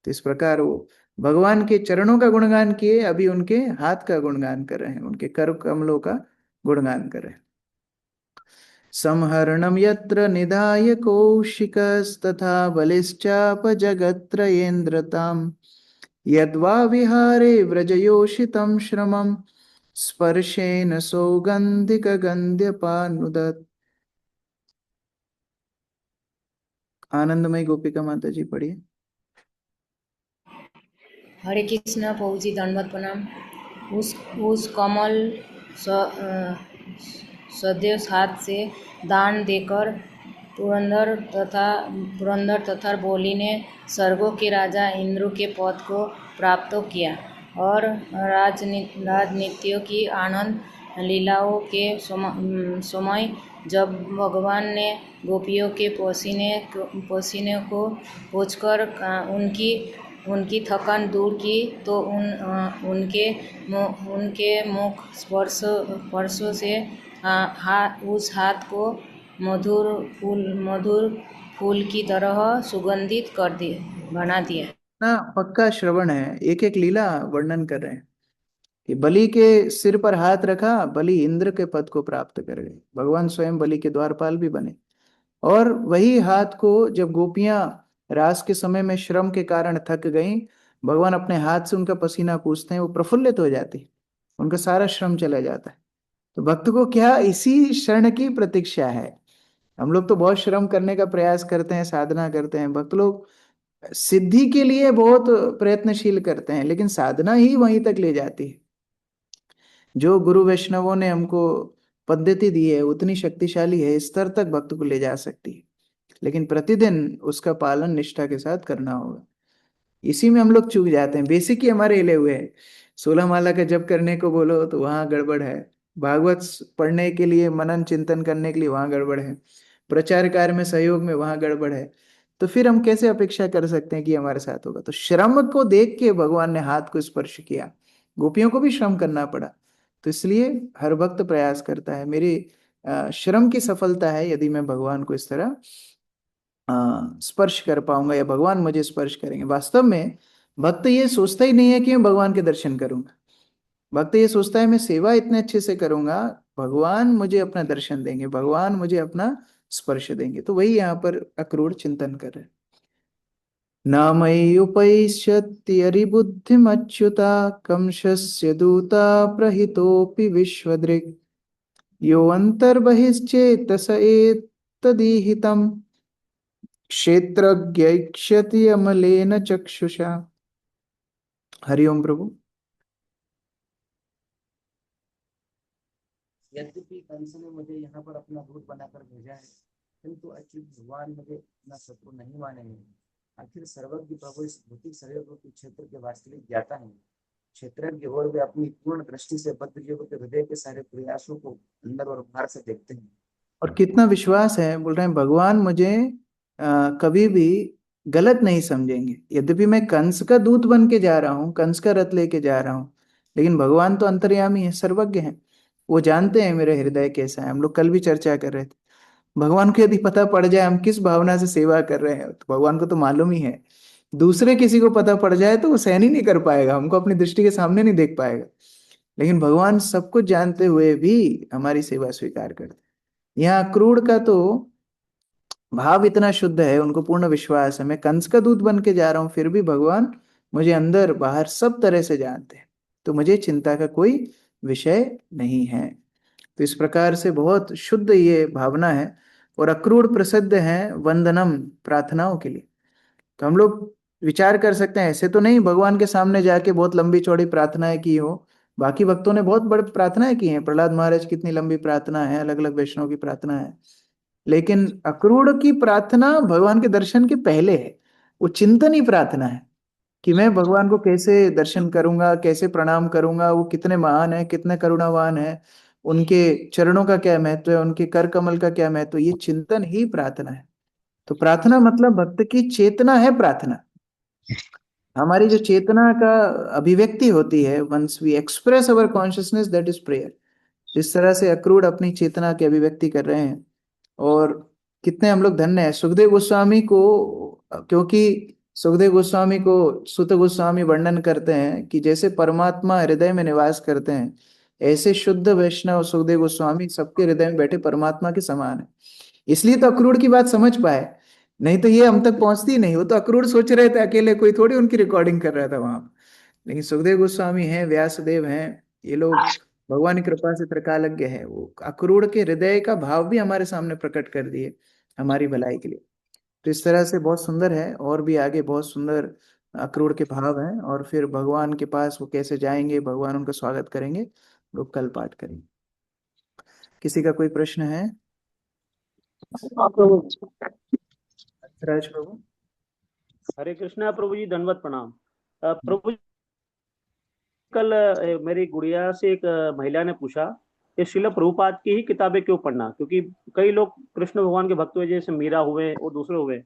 तो इस प्रकार वो भगवान के चरणों का गुणगान किए, अभी उनके हाथ का गुणगान कर रहे हैं, उनके कर कमलों का गुणगान कर रहे हैं। संहरणं यत्र निधाय कौशिकस्तथा बलिश्चापजगत्त्रयेन्द्रताम् यद्वा विहारे व्रजयोषितं श्रमं स्पर्शेन सौगन्धिकगन्ध्यपानुदत्। आनंदमयी गोपिका माता जी पढ़िए। हरे कृष्ण प्रभु जी, दंडवत प्रणाम। उस कमल सदैव हाथ से दान देकर पुरंदर तथा बोली ने स्वर्गों के राजा इंद्र के पद को प्राप्त किया और राजनीतियों की आनंद लीलाओं के समय जब भगवान ने गोपियों के पसीने को पोंछकर उनकी थकान दूर की तो उनके मुख स्पर्शों से उस हाथ को मधुर फूल की तरह सुगंधित बना दिया। ना पक्का श्रवण है, एक एक लीला वर्णन कर रहे हैं कि बलि के सिर पर हाथ रखा, बलि इंद्र के पद को प्राप्त कर गए, भगवान स्वयं बलि के द्वारपाल भी बने। और वही हाथ को जब गोपियां रास के समय में श्रम के कारण थक गईं, भगवान अपने हाथ से उनका पसीना पूछते हैं, वो प्रफुल्लित हो जाती, उनका सारा श्रम चला जाता है। तो भक्त को क्या इसी क्षण की प्रतीक्षा है। हम लोग तो बहुत श्रम करने का प्रयास करते हैं, साधना करते हैं, भक्त लोग सिद्धि के लिए बहुत प्रयत्नशील करते हैं, लेकिन साधना ही वहीं तक ले जाती है। जो गुरु वैष्णवों ने हमको पद्धति दी है उतनी शक्तिशाली है, स्तर तक भक्त को ले जा सकती है, लेकिन प्रतिदिन उसका पालन निष्ठा के साथ करना होगा। इसी में हम लोग चूक जाते हैं, बेसिक ही हमारे हिले हुए हैं। 16 माला का जप करने को बोलो तो वहां गड़बड़ है, भागवत पढ़ने के लिए मनन चिंतन करने के लिए वहां गड़बड़ है, प्रचार कार्य में सहयोग में वहां गड़बड़ है। तो फिर हम कैसे अपेक्षा कर सकते हैं कि हमारे साथ होगा। तो श्रम को देख के भगवान ने हाथ को स्पर्श किया, गोपियों को भी श्रम करना पड़ा। तो इसलिए हर भक्त प्रयास करता है, मेरी श्रम की सफलता है यदि मैं भगवान को इस तरह स्पर्श कर पाऊंगा या भगवान मुझे स्पर्श करेंगे। वास्तव में भक्त ये सोचता ही नहीं है कि मैं भगवान के दर्शन करूंगा, भक्त ये सोचता है मैं सेवा इतने अच्छे से करूंगा, भगवान मुझे अपना दर्शन देंगे, भगवान मुझे अपना स्पर्श देंगे। तो वही यहाँ पर अक्रूर चिंतन कर रहे हैं। न मयि उपैष्यत्यरिबुद्धिमच्युता कंशस्य दूता प्रहितोऽपि विश्वदृक् यो अन्तर्बहिश्चेतस एतदीहितम् क्षेत्रज्ञैक्ष्यति अमलेन चक्षुषा। हरिओम प्रभु। यद्यपि कंस ने मुझे यहाँ पर अपना दूत बनाकर भेजा है, किंतु अच्युत भगवान मुझे अपना शत्रु नहीं मानेंगे। आखिर सर्वज्ञ प्रभु इस भौतिक शरीर के क्षेत्र के वास्तविक ज्ञाता है, क्षेत्रज्ञ और वे अपनी पूर्ण दृष्टि से बद्ध जीवों के हृदय के सारे प्रयासों को अंदर और बाहर से देखते हैं। और कितना विश्वास है, बोल रहे हैं भगवान मुझे कभी भी गलत नहीं समझेंगे। यद्यपि मैं कंस का दूत बन के जा रहा हूँ, कंस का रथ लेके जा रहा हूँ, लेकिन भगवान तो अंतर्यामी है, सर्वज्ञ है, वो जानते हैं मेरे हृदय कैसा है। हम लोग कल भी चर्चा कर रहे थे, भगवान को यदि पता पड़ जाए हम किस भावना से सेवा कर रहे हैं तो भगवान को तो मालूम ही है। दूसरे किसी को पता पड़ जाए तो वो सहन ही नहीं कर पाएगा, हमको अपनी दृष्टि के सामने नहीं देख पाएगा। लेकिन भगवान सब कुछ जानते हुए भी हमारी सेवा स्वीकार करते हैं। यहाँ क्रूर का तो भाव इतना शुद्ध है, उनको पूर्ण विश्वास है मैं कंस का दूत बन के जा रहा हूं, फिर भी भगवान मुझे अंदर बाहर सब तरह से जानते हैं, तो मुझे चिंता का कोई विषय नहीं है। तो इस प्रकार से बहुत शुद्ध ये भावना है। और अक्रूर प्रसिद्ध है वंदनम, प्रार्थनाओं के लिए। तो हम लोग विचार कर सकते हैं, ऐसे तो नहीं भगवान के सामने जाके बहुत लंबी चौड़ी प्रार्थनाएं की हो, बाकी भक्तों ने बहुत बड़ी प्रार्थनाएं की हैं, प्रहलाद महाराज कितनी लंबी प्रार्थना है, अलग अलग वैष्णव की प्रार्थना है, लेकिन अक्रूर की प्रार्थना भगवान के दर्शन के पहले है। वो चिंतन ही प्रार्थना है कि मैं भगवान को कैसे दर्शन करूंगा, कैसे प्रणाम करूंगा, वो कितने महान है, कितने करुणावान है, उनके चरणों का क्या महत्व है, उनके कर कमल का क्या महत्व, ये चिंतन ही प्रार्थना है। तो प्रार्थना मतलब भक्त की चेतना है प्रार्थना। हमारी जो चेतना का अभिव्यक्ति होती है, once we express our consciousness, that is prayer. जिस तरह से अक्रूर अपनी चेतना की अभिव्यक्ति कर रहे हैं, और कितने हम लोग धन्य हैं सुखदेव गोस्वामी को, क्योंकि सुखदेव गोस्वामी को सुत गोस्वामी वर्णन करते हैं कि जैसे परमात्मा हृदय में निवास करते हैं, ऐसे शुद्ध वैष्णव सुखदेव गोस्वामी सबके हृदय में बैठे परमात्मा के समान है। इसलिए तो अक्रूर की बात समझ पाए, नहीं तो ये हम तक पहुंचती नहीं। वो तो अक्रूर सोच रहे थे अकेले, कोई थोड़ी उनकी रिकॉर्डिंग कर रहा था वहां। लेकिन सुखदेव गोस्वामी हैं, व्यासदेव हैं, ये लोग भगवान की कृपा से त्रिकालज्ञ है, वो अक्रूर के हृदय का भाव भी हमारे सामने प्रकट कर दिए हमारी भलाई के लिए। तो इस तरह से बहुत सुंदर है, और भी आगे बहुत सुंदर अक्रूर के भाव हैं, और फिर भगवान के पास वो कैसे जाएंगे, भगवान उनका स्वागत करेंगे, लोग कल पाठ करेंगे। किसी का कोई प्रश्न है? राज प्रभु। हरे कृष्णा प्रभु जी, दंडवत प्रणाम। प्रभु जी, कल मेरी गुड़िया से एक महिला ने पूछा कि श्रील प्रभुपाद की ही किताबें क्यों पढ़ना, क्योंकि कई लोग कृष्ण भगवान के भक्त हुए, जैसे मीरा हुए और दूसरे हुए,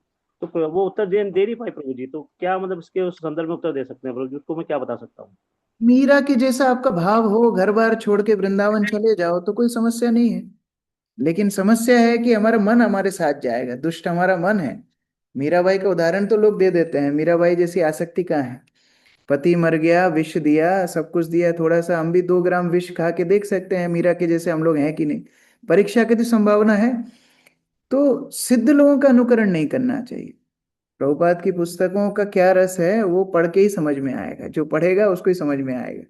तो वो उत्तर दे नहीं पाए प्रभु जी। तो क्या मतलब इसके उस संदर्भ में उत्तर दे सकते हैं प्रभु जी? उसको मैं क्या बता सकता हूँ? मीरा के जैसा आपका भाव हो, घर बार छोड़ के वृंदावन चले जाओ तो कोई समस्या नहीं है। लेकिन समस्या है कि हमारा मन हमारे साथ जाएगा, दुष्ट हमारा मन है। मीराबाई का उदाहरण तो लोग दे देते हैं, मीराबाई जैसी आसक्ति कहाँ है। पति मर गया, विष दिया, सब कुछ दिया, थोड़ा सा हम भी 2 ग्राम विष खा के देख सकते हैं मीरा के जैसे हम लोग हैं कि नहीं। परीक्षा की तो संभावना है। तो सिद्ध लोगों का अनुकरण नहीं करना चाहिए। प्रभुपाद की पुस्तकों का क्या रस है वो पढ़ के ही समझ में आएगा, जो पढ़ेगा उसको ही समझ में आएगा।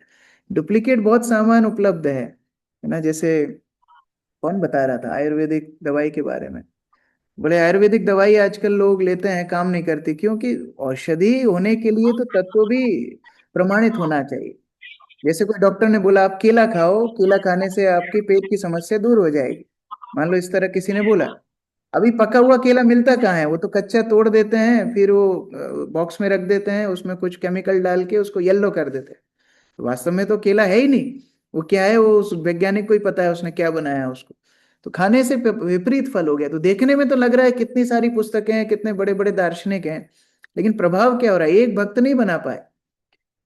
डुप्लीकेट बहुत सामान उपलब्ध है ना। जैसे कौन बता रहा था आयुर्वेदिक दवाई के बारे में, बोले आयुर्वेदिक दवाई आजकल लोग लेते हैं, काम नहीं करती, क्योंकि औषधि होने के लिए तो तत्व भी प्रमाणित होना चाहिए। जैसे कोई डॉक्टर ने बोला आप केला खाओ, केला खाने से आपकी पेट की समस्या दूर हो जाएगी, मान लो इस तरह किसी ने बोला। अभी पका हुआ केला मिलता कहाँ है, वो तो कच्चा तोड़ देते हैं, फिर वो बॉक्स में रख देते हैं, उसमें कुछ केमिकल डाल के उसको येलो कर देते हैं। तो वास्तव में तो केला है ही नहीं, वो क्या है, वो उस वैज्ञानिक को ही पता है उसने क्या बनाया है उसको। तो खाने से विपरीत फल हो गया। तो देखने में तो लग रहा है कितनी सारी पुस्तकें हैं, कितने बड़े बड़े दार्शनिक हैं, लेकिन प्रभाव क्या हो रहा है, एक भक्त नहीं बना पाए।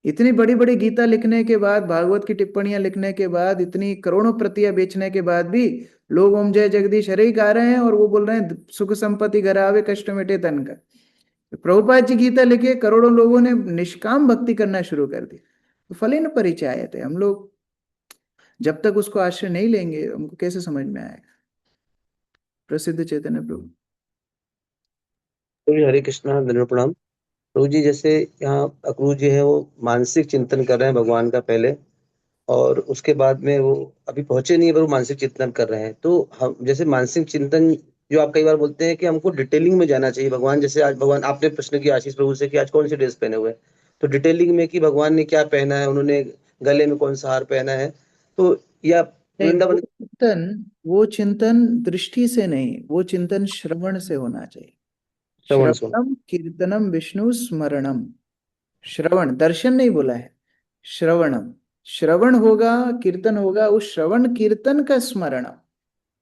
इतनी बड़ी बड़ी गीता लिखने के बाद, भागवत की टिप्पणियां लिखने के बाद, इतनी करोड़ों प्रतियां बेचने के बाद भी लोग ओम जय जगदीश हरे ही गा रहे हैं, और वो बोल रहे हैं सुख संपत्ति घर आवे कष्ट मिटे तन का। तो प्रभुपाद जी गीता लिखे, करोड़ों लोगों ने निष्काम भक्ति करना शुरू कर दी। तो फलेन परिचायते, हम लोग जब तक उसको आश्रय नहीं लेंगे हमको कैसे समझ में आएगा। प्रसिद्ध चैतन्य प्रभु। तो हरे कृष्णा, धन्यवाद प्रणाम प्रभु जी। जैसे यहाँ अक्रूर जी है, वो मानसिक चिंतन कर रहे हैं भगवान का पहले, और उसके बाद में वो अभी पहुंचे नहीं है, पर वो मानसिक चिंतन कर रहे हैं। तो हम जैसे मानसिक चिंतन, जो आप कई बार बोलते हैं कि हमको डिटेलिंग में जाना चाहिए भगवान, जैसे आज भगवान आपने प्रश्न किया आशीष प्रभु से कि आज कौन सी ड्रेस पहने हुए हैं, तो डिटेलिंग में कि भगवान ने क्या पहना है, उन्होंने गले में कौन सा हार पहना है, तो या नहीं, वृंदावन। वो चिंतन दृष्टि से नहीं, वो चिंतन श्रवण से होना चाहिए। श्रवण सुन। श्रवणम कीर्तनम विष्णु स्मरणम। श्रवण, दर्शन नहीं बोला है, श्रवणम। श्रवण होगा, कीर्तन होगा, उस श्रवण कीर्तन का स्मरण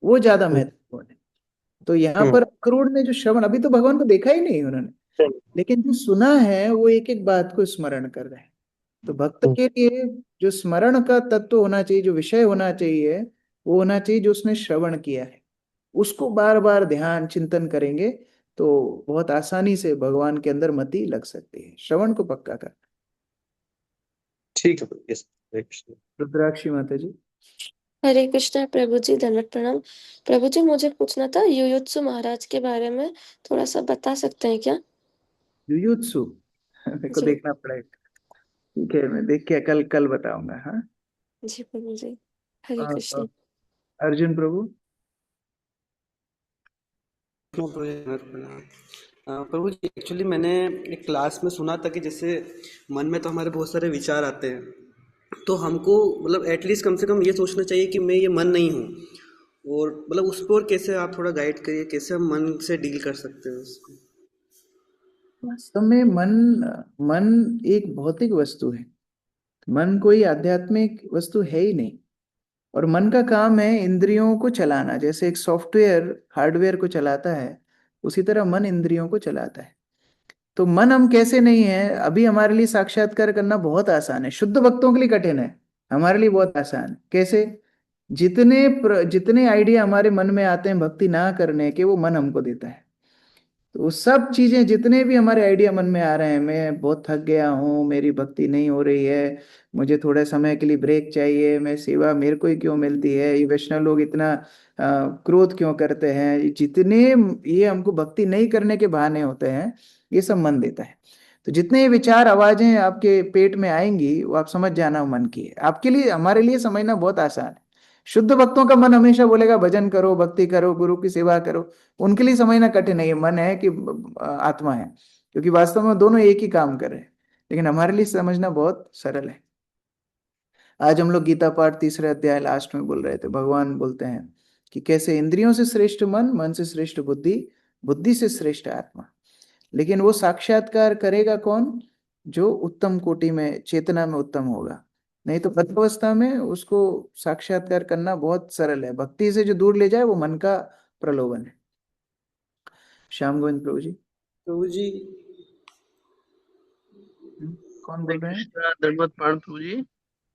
वो ज्यादा महत्वपूर्ण है। तो यहाँ पर अक्रूर ने जो श्रवण, अभी तो भगवान को देखा ही नहीं उन्होंने, लेकिन जो सुना है वो एक एक बात को स्मरण कर रहे हैं। तो भक्त के लिए जो स्मरण का तत्व होना चाहिए, जो विषय होना चाहिए, वो होना चाहिए जो उसने श्रवण किया है। उसको बार बार ध्यान चिंतन करेंगे तो बहुत आसानी से भगवान के अंदर मति लग सकती है। श्रवण को पक्का कर। ठीक है, यस। रुद्राक्षी माता जी। हरे कृष्णा प्रभु जी, दंडवत प्रणाम। प्रभु जी, मुझे पूछना था युयुत्सु महाराज के बारे में, थोड़ा सा बता सकते हैं क्या? युयुत्सु मेरे को जी देखना पड़ेगा। ठीक है, मैं देख के कल कल बताऊंगा। हाँ जी प्रभु जी, हरे कृष्णा। अर्जुन प्रभु। प्रभु जी, एक्चुअली मैंने एक क्लास में सुना था कि जैसे मन में तो हमारे बहुत सारे विचार आते हैं, तो हमको मतलब एटलीस्ट कम से कम ये सोचना चाहिए कि मैं ये मन नहीं हूँ, और मतलब उस पर कैसे आप थोड़ा गाइड करिए, कैसे हम मन से डील कर सकते हैं उसको। वास्तव में मन एक भौतिक वस्तु है, मन कोई आध्यात्मिक वस्तु है ही नहीं। और मन का काम है इंद्रियों को चलाना, जैसे एक सॉफ्टवेयर हार्डवेयर को चलाता है, उसी तरह मन इंद्रियों को चलाता है। तो मन हम कैसे नहीं है, अभी हमारे लिए साक्षात्कार करना बहुत आसान है, शुद्ध भक्तों के लिए कठिन है, हमारे लिए बहुत आसान है। कैसे? जितने आइडिया हमारे मन में आते हैं भक्ति ना करने के, वो मन हमको देता है। तो वो सब चीजें, जितने भी हमारे आइडिया मन में आ रहे हैं, मैं बहुत थक गया हूँ, मेरी भक्ति नहीं हो रही है, मुझे थोड़े समय के लिए ब्रेक चाहिए, मैं सेवा मेरे को ही क्यों मिलती है, ये वैष्णव लोग इतना क्रोध क्यों करते हैं, ये हमको भक्ति नहीं करने के बहाने होते हैं, ये सब मन देता है। तो जितने ये विचार आवाजें आपके पेट में आएंगी, वो आप समझ जाना वो मन की है। आपके लिए, हमारे लिए समझना बहुत आसान है। शुद्ध भक्तों का मन हमेशा बोलेगा भजन करो, भक्ति करो, गुरु की सेवा करो। उनके लिए समझना कठिन है ये मन है कि आत्मा है, क्योंकि वास्तव में दोनों एक ही काम कर रहे हैं। लेकिन हमारे लिए समझना बहुत सरल है। आज हम लोग गीता पाठ तीसरे अध्याय लास्ट में बोल रहे थे, भगवान बोलते हैं कि कैसे इंद्रियों से श्रेष्ठ मन, मन से श्रेष्ठ बुद्धि, बुद्धि से श्रेष्ठ आत्मा। लेकिन वो साक्षात्कार करेगा कौन? जो उत्तम कोटि में, चेतना में उत्तम होगा। नहीं तो बद्धावस्था में उसको साक्षात्कार करना बहुत सरल है। भक्ति से जो दूर ले जाए वो मन का प्रलोभन है। श्याम गोविंद प्रभु जी। प्रभु जी कौन बोल रहे हैं? कृष्णा दंडवत प्रणाम प्रभु जी।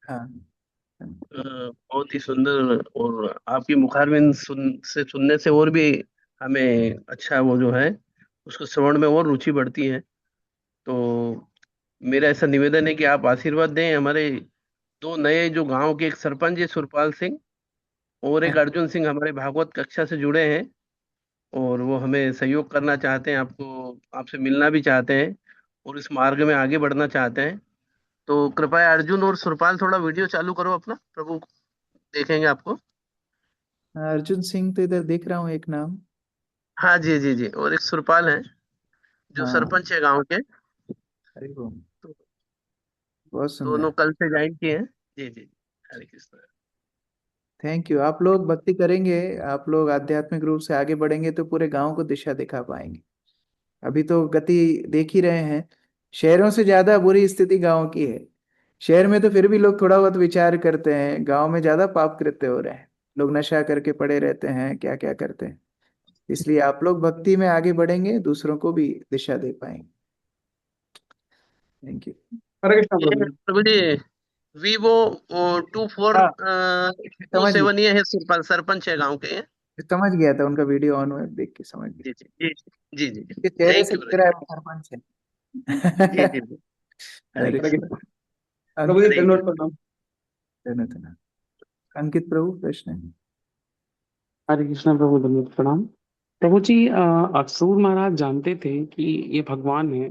हाँ, बहुत ही सुंदर, और आपकी मुखारविंद से सुनने से और भी हमें अच्छा वो जो है उसको श्रवण में और रुचि बढ़ती है। तो मेरा ऐसा निवेदन है कि आप आशीर्वाद दें। हमारे दो नए जो गांव के, एक सरपंच है सुरपाल सिंह और एक अर्जुन सिंह, हमारे भागवत कक्षा से जुड़े हैं और वो हमें सहयोग करना चाहते हैं, आपको, आपसे मिलना भी चाहते हैं और इस मार्ग में आगे बढ़ना चाहते हैं। तो कृपया अर्जुन और सुरपाल थोड़ा वीडियो चालू करो अपना, प्रभु देखेंगे आपको। अर्जुन सिंह तो इधर देख रहा हूँ एक नाम। हाँ जी जी जी, और एक सुरपाल है जो हाँ, सरपंच है गांव के। हरि बोल, तो बहुत दोनों सुंदर। कल से ज्वाइन किए हैं। जी जी, हरे कृष्ण। Thank you. आप लोग भक्ति करेंगे, आप लोग आध्यात्मिक रूप से आगे बढ़ेंगे तो पूरे गांव को दिशा दिखा पाएंगे। अभी तो गति देख ही रहे हैं, शहरों से ज्यादा बुरी स्थिति गांव की है। शहर में तो फिर भी लोग थोड़ा बहुत विचार करते हैं, गांव में ज्यादा पाप कृत्य हो रहे हैं। लोग नशा करके पड़े रहते हैं, क्या क्या करते हैं। इसलिए आप लोग भक्ति में आगे बढ़ेंगे, दूसरों को भी दिशा दे पाएंगे। Thank you. हरे कृष्णा ये प्रभु जी। प्रभु जी, वीवो 24 हाँ, टू समझ गया, सेवन ये है, सुरपाल सरपंच है गांव के। समझ गया था, उनका वीडियो ऑन हुआ देख के समझ गया। जी जी जी जी जी जी, के चेहरे थैंक से यू लग प्रभु रहा है जी। वो सरपंच है। जी जी जी, हरे हरे हरे कृष्ण। कृष्ण। कृष्णा प्रभु जी, अंकित, थैंक यू। दंडवत प्रणाम। धन्यवाद। अंकित प्रभु प्रश्न है। हरे कृष्णा प्रभु, दंडवत प्रणाम। प्रभु जी, अक्रूर महाराज जानते थे कि ये भगवान है,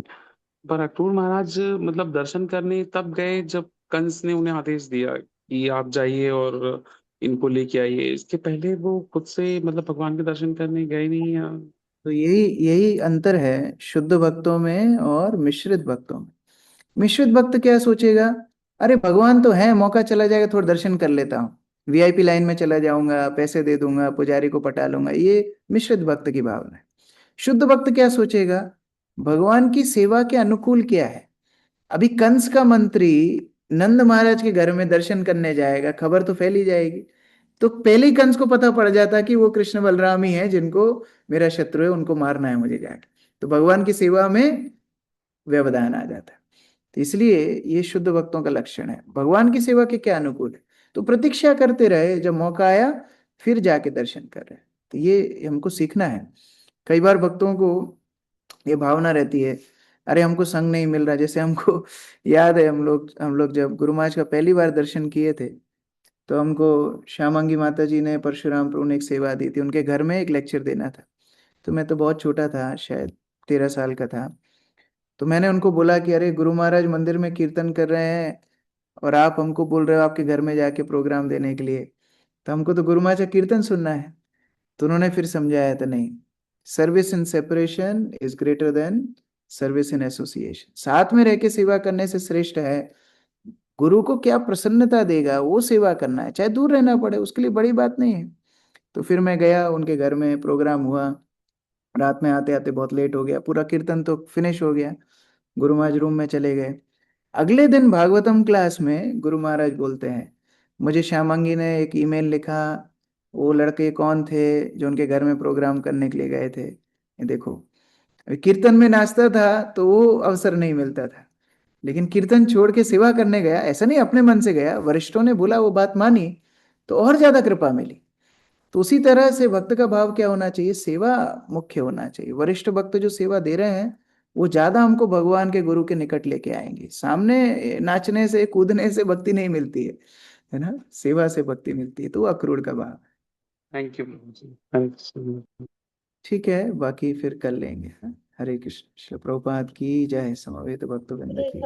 पर अक्रूर महाराज मतलब दर्शन करने तब गए जब कंस ने उन्हें आदेश दिया कि आप जाइए और इनको लेके आइए। इसके पहले वो खुद से मतलब भगवान के दर्शन करने गए नहीं, या? तो यही यही अंतर है शुद्ध भक्तों में और मिश्रित भक्तों में। मिश्रित भक्त क्या सोचेगा? अरे भगवान तो है, मौका चला जाएगा, थोड़ा दर्शन कर लेता हूँ, वीआईपी लाइन में चला जाऊंगा, पैसे दे दूंगा, पुजारी को पटा लूंगा। ये मिश्रित भक्त की भावना है। शुद्ध भक्त क्या सोचेगा? भगवान की सेवा के अनुकूल क्या है। अभी कंस का मंत्री नंद महाराज के घर में दर्शन करने जाएगा, खबर तो फैली जाएगी। तो पहले ही कंस को पता पड़ जाता कि वो कृष्ण बलराम ही है जिनको मेरा शत्रु है, उनको मारना है मुझे जाके। तो भगवान की सेवा में व्यवधान आ जाता है। तो इसलिए ये शुद्ध भक्तों का लक्षण है, भगवान की सेवा के क्या अनुकूल है तो प्रतीक्षा करते रहे, जब मौका आया फिर जाके दर्शन कर रहे। तो ये हमको सीखना है। कई बार भक्तों को ये भावना रहती है, अरे हमको संग नहीं मिल रहा। जैसे हमको याद है, हम लोग जब गुरु महाराज का पहली बार दर्शन किए थे, तो हमको श्यामांगी माता जी ने, परशुराम प्रभु ने एक सेवा दी थी, उनके घर में एक लेक्चर देना था। तो मैं तो बहुत छोटा था, शायद 13 साल का था। तो मैंने उनको बोला कि अरे गुरु महाराज मंदिर में कीर्तन कर रहे हैं और आप हमको बोल रहे हो आपके घर में जाके प्रोग्राम देने के लिए, तो हमको तो गुरु महाराज का कीर्तन सुनना है। तो उन्होंने फिर समझाया था, नहीं, service in separation is greater than service in association. साथ में रह के सेवा करने से श्रेष्ठ है। गुरु को क्या प्रसन्नता देगा वो सेवा करना है, चाहे दूर रहना पड़े, उसके लिए बड़ी बात नहीं है। तो फिर मैं गया उनके घर में, प्रोग्राम हुआ। रात में आते आते बहुत लेट हो गया, पूरा कीर्तन तो फिनिश हो गया। गुरु महाराज रूम में चले गए। अगले दिन भागवतम क्लास में गुरु महाराज बोलते हैं, मुझे श्यामंगी ने एक ईमेल लिखा, वो लड़के कौन थे जो उनके घर में प्रोग्राम करने के लिए गए थे, ये देखो। कीर्तन में नाचता था तो वो अवसर नहीं मिलता था, लेकिन कीर्तन छोड़ के सेवा करने गया, ऐसा नहीं अपने मन से गया, वरिष्ठों ने बोला वो बात मानी, तो और ज्यादा कृपा मिली। तो उसी तरह से भक्त का भाव क्या होना चाहिए, सेवा मुख्य होना चाहिए। वरिष्ठ भक्त जो सेवा दे रहे हैं वो ज्यादा हमको भगवान के गुरु के निकट लेके आएंगे। सामने नाचने से कूदने से भक्ति नहीं मिलती है ना, सेवा से भक्ति मिलती है। तो वो अक्रूर का भाव। थैंक यू प्रभु जी, थैंक यू। ठीक है, बाकी फिर कर लेंगे। हाँ? हरे कृष्ण। श्रील प्रभुपाद की जय। समवेत भक्तवृंद की।